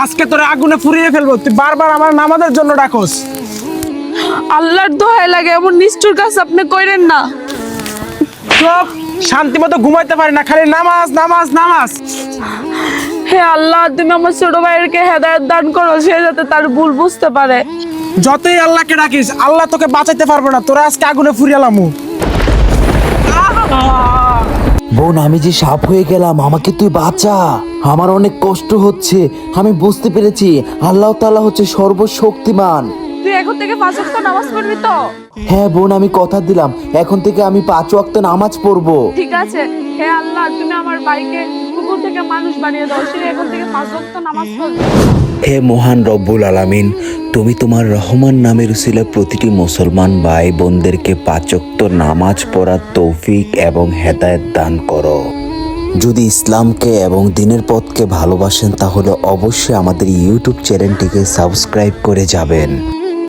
আজকে তোরে আগুনে পুড়িয়ে ফেলবো। তুই বারবার আমার নামাজের জন্য ডাকোস। আল্লাহর দোহাই লাগে, এমন নিষ্ঠুর কাজ আপনি করেন না। চুপ, শান্তি মতো ঘুমাইতে পারি না, খালি নামাজ নামাজ নামাজ। হে আল্লাহ, তুমি আমার ছোট ভাইয়েরকে হেদায়েত দান করো, সে যাতে তার ভুল বুঝতে পারে। যতই আল্লাহকে ডাকিস, আল্লাহ তোকে বাঁচাইতে পারবে না। তোরা আজকে আগুনে ফুরিয়ালামু। বোন, আমি যে সাপ হয়ে গেলাম, আমাকে তুই বাঁচা। আমার অনেক কষ্ট হচ্ছে। আমি বুঝতে পেরেছি আল্লাহ তাআলা হচ্ছে সর্বশক্তিমান। তুই এখন থেকে 5 ওয়াক্ত নামাজ পড়বি তো? হ্যাঁ বোন, আমি কথা দিলাম এখন থেকে আমি 5 ওয়াক্ত নামাজ পড়বো। ঠিক আছে। হে আল্লাহ, তুমি আমার ভাইকে কুকুর থেকে মানুষ বানিয়ে দাও, সে এখন থেকে 5 ওয়াক্ত নামাজ পড়বে। হে মহান রব্বুল আলামিন, তুমি তোমার রহমান নামের উসিলায় প্রতিটি মুসলমান ভাই বোনদেরকে 5 ওয়াক্ত নামাজ পড়ার তৌফিক এবং হেদায়েত দান করো। যদি ইসলামকে এবং দ্বীনের পথকে ভালোবাসেন তাহলে অবশ্যই আমাদের ইউটিউব চ্যানেলটিকে সাবস্ক্রাইব করে যাবেন।